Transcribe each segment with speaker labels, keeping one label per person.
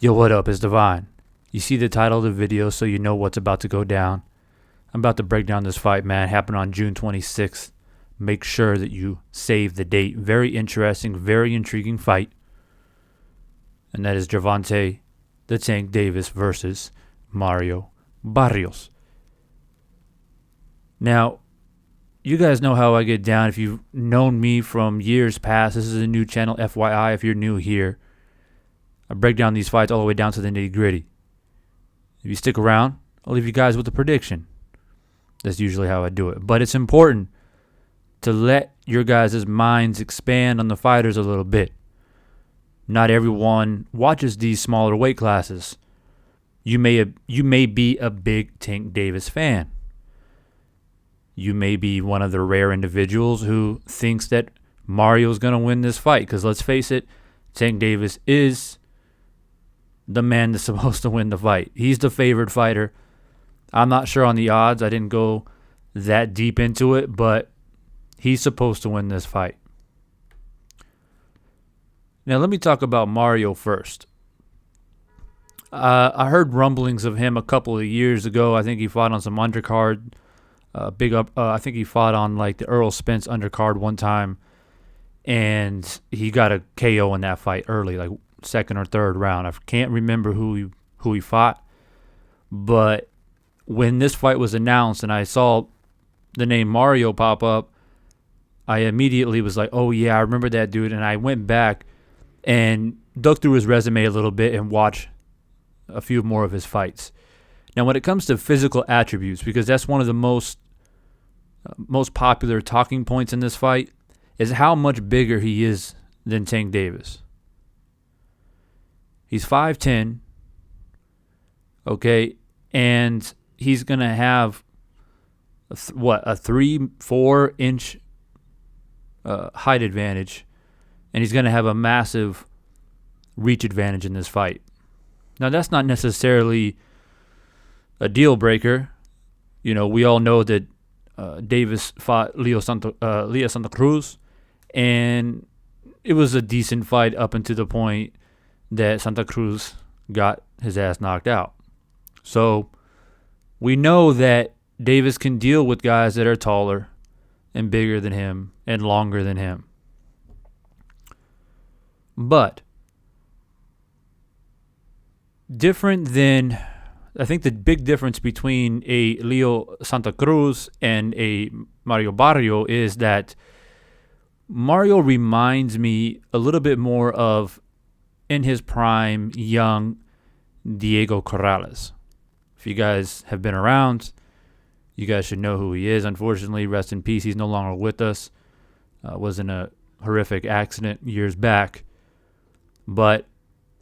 Speaker 1: Yo, what up? It's Divine. You see the title of the video, so you know what's about to go down. I'm about to break down this fight, man. Happened on June 26th. Make sure that you save the date. Very interesting, very intriguing fight. And that is Gervonta the Tank Davis versus Mario Barrios. Now, you guys know how I get down. If you've known me from years past, this is a new channel, FYI, if you're new here. I break down these fights all the way down to the nitty gritty. If you stick around, I'll leave you guys with a prediction. That's usually how I do it. But it's important to let your guys' minds expand on the fighters a little bit. Not everyone watches these smaller weight classes. You may be a big Tank Davis fan. You may be one of the rare individuals who thinks that Mario's going to win this fight. Because let's face it, Tank Davis is the man that's supposed to win the fight. He's the favored fighter. I'm not sure on the odds. I didn't go that deep into it, but he's supposed to win this fight. Now, let me talk about Mario first. I heard rumblings of him a couple of years ago. I think he fought on some undercard. I think he fought on like the Earl Spence undercard one time, and he got a KO in that fight early, like second or third round. I can't remember who he fought, but when this fight was announced and I saw the name Mario pop up, I immediately was like, oh yeah, I remember that dude. And I went back and dug through his resume a little bit and watched a few more of his fights. Now, when it comes to physical attributes, because that's one of the most popular talking points in this fight, is how much bigger he is than Tank Davis. He's 5'10", okay, and he's going to have, a 3-4 inch height advantage, and he's going to have a massive reach advantage in this fight. Now, that's not necessarily a deal breaker. You know, we all know that Davis fought Leo Santa Cruz, and it was a decent fight up until the point that Santa Cruz got his ass knocked out. So we know that Davis can deal with guys that are taller and bigger than him and longer than him. But different than, I think the big difference between a Leo Santa Cruz and a Mario Barrio is that Mario reminds me a little bit more of, in his prime, young Diego Corrales. If you guys have been around, you guys should know who he is. Unfortunately, rest in peace, he's no longer with us. Was in a horrific accident years back. But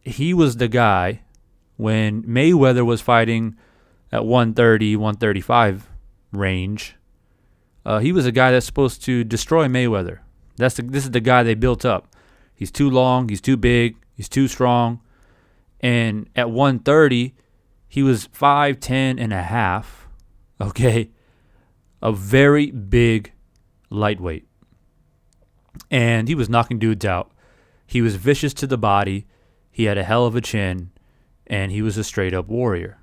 Speaker 1: he was the guy when Mayweather was fighting at 130, 135 range. He was a guy that's supposed to destroy Mayweather. This is the guy they built up. He's too long, he's too big, he's too strong. And at 130, he was 5'10 and a half. Okay. A very big lightweight. And he was knocking dudes out. He was vicious to the body. He had a hell of a chin. And he was a straight up warrior.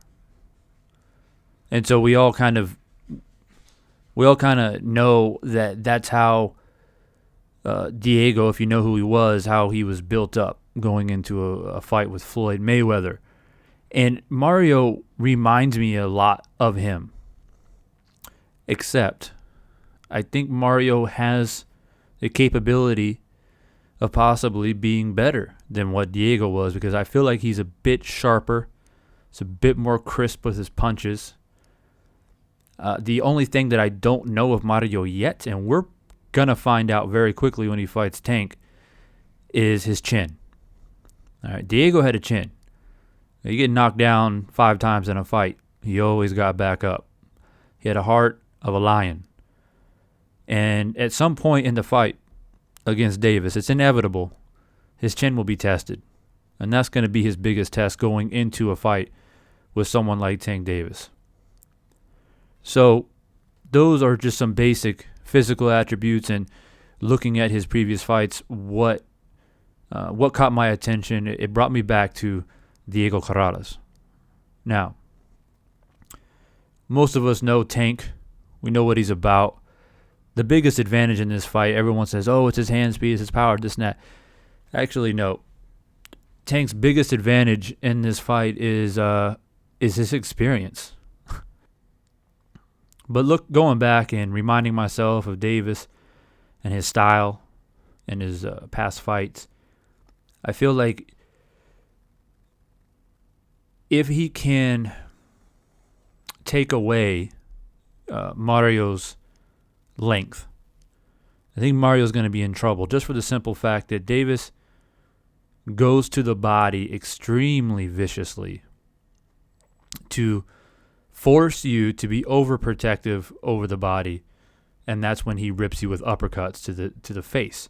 Speaker 1: And so we all kind of know that that's how Diego, if you know who he was, how he was built up going into a fight with Floyd Mayweather. And Mario reminds me a lot of him. Except, I think Mario has the capability of possibly being better than what Diego was, because I feel like he's a bit sharper. It's a bit more crisp with his punches. The only thing that I don't know of Mario yet, and we're going to find out very quickly when he fights Tank, is his chin. All right, Diego had a chin. You get knocked down 5 times in a fight, he always got back up. He had a heart of a lion. And at some point in the fight against Davis, it's inevitable, his chin will be tested. And that's going to be his biggest test going into a fight with someone like Tank Davis. So those are just some basic physical attributes, and looking at his previous fights, what caught my attention, it brought me back to Diego Carrales. Now, most of us know Tank. We know what he's about. The biggest advantage in this fight, everyone says, oh, it's his hand speed, it's his power, this and that. Actually, no. Tank's biggest advantage in this fight is his experience. But look, going back and reminding myself of Davis and his style and his past fights, I feel like if he can take away Mario's length, I think Mario's going to be in trouble, just for the simple fact that Davis goes to the body extremely viciously to force you to be overprotective over the body, and that's when he rips you with uppercuts to the face.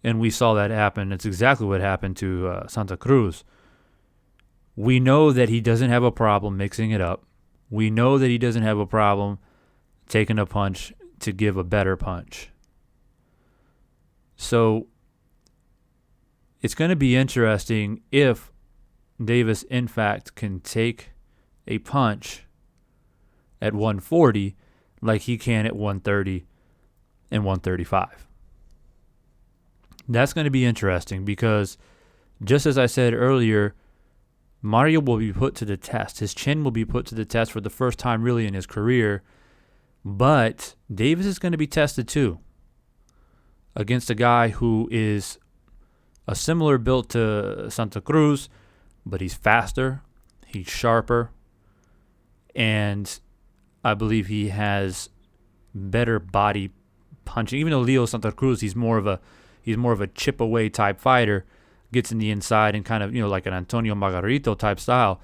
Speaker 1: And we saw that happen. It's exactly what happened to Santa Cruz. We know that he doesn't have a problem mixing it up. We know that he doesn't have a problem taking a punch to give a better punch. So it's going to be interesting if Davis, in fact, can take a punch at 140 like he can at 130 and 135. That's going to be interesting because, just as I said earlier, Mario will be put to the test. His chin will be put to the test for the first time really in his career. But Davis is going to be tested too against a guy who is a similar build to Santa Cruz, but he's faster, he's sharper, and I believe he has better body punching. Even though Leo Santa Cruz, he's more of a chip away type fighter, gets in the inside and kind of, like an Antonio Margarito type style.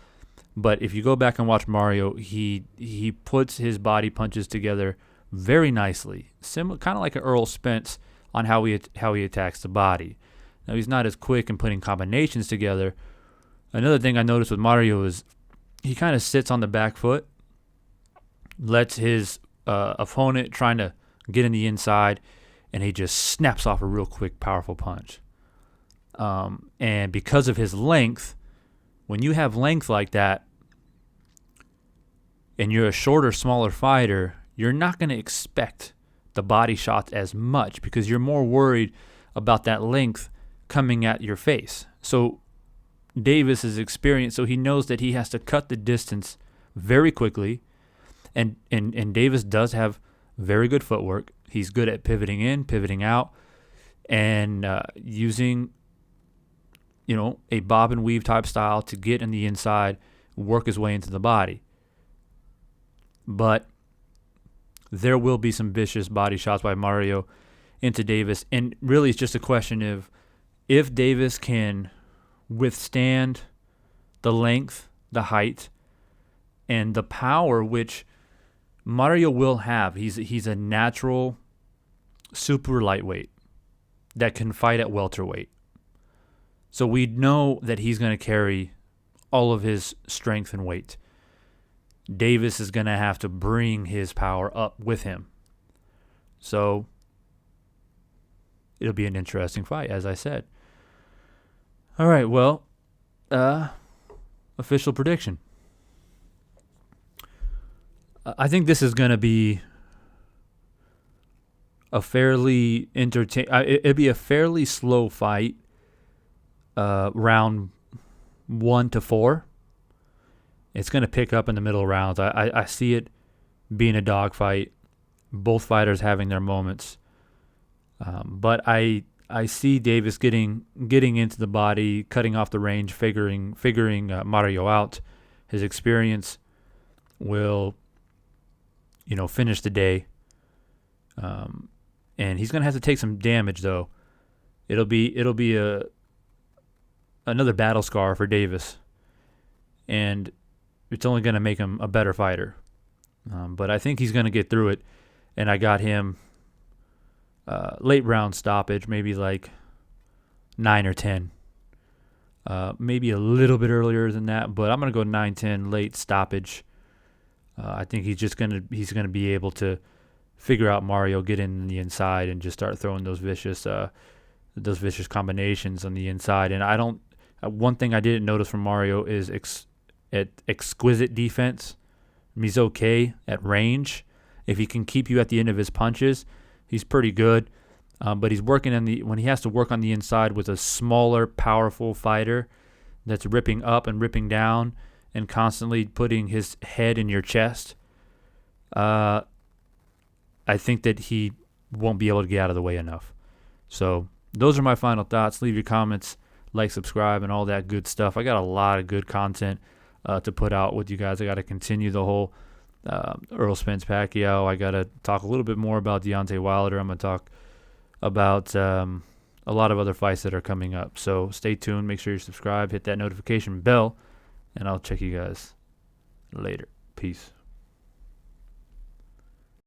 Speaker 1: But if you go back and watch Mario, he puts his body punches together very nicely, similar, kind of like an Earl Spence on how he attacks the body. Now, he's not as quick in putting combinations together. Another thing I noticed with Mario is he kind of sits on the back foot, lets his opponent trying to get in the inside, and he just snaps off a real quick, powerful punch. And because of his length, when you have length like that, and you're a shorter, smaller fighter, you're not going to expect the body shots as much because you're more worried about that length coming at your face. So Davis is experienced, so he knows that he has to cut the distance very quickly, and Davis does have very good footwork. He's good at pivoting in, pivoting out, and using a bob and weave type style to get in the inside, work his way into the body. But there will be some vicious body shots by Mario into Davis, and really it's just a question of if Davis can withstand the length, the height, and the power which Mario will have. He's a natural super lightweight that can fight at welterweight. So we know that he's going to carry all of his strength and weight. Davis is going to have to bring his power up with him. So it'll be an interesting fight, as I said. All right, well, official prediction. I think this is going to be a fairly it'll be a fairly slow fight. Round 1 to 4. It's going to pick up in the middle rounds. I see it being a dogfight, both fighters having their moments. But I see Davis getting into the body, cutting off the range, figuring Mario out. His experience will, finish the day. And he's going to have to take some damage, though. It'll be another battle scar for Davis, and it's only going to make him a better fighter. But I think he's going to get through it, and I got him late round stoppage, maybe like 9 or 10. Maybe a little bit earlier than that, but I'm going to go 9-10 late stoppage. I think he's going to be able to figure out Mario, get in the inside, and just start throwing those vicious combinations on the inside. And I One thing I didn't notice from Mario is exquisite defense. He's okay at range. If he can keep you at the end of his punches, he's pretty good. But he's working when he has to work on the inside with a smaller, powerful fighter that's ripping up and ripping down and constantly putting his head in your chest. I think that he won't be able to get out of the way enough. So those are my final thoughts. Leave your comments, like, subscribe, and all that good stuff. I got a lot of good content to put out with you guys. I got to continue the whole Earl Spence Pacquiao. I got to talk a little bit more about Deontay Wilder. I'm going to talk about a lot of other fights that are coming up. So stay tuned. Make sure you subscribe. Hit that notification bell. And I'll check you guys later. Peace.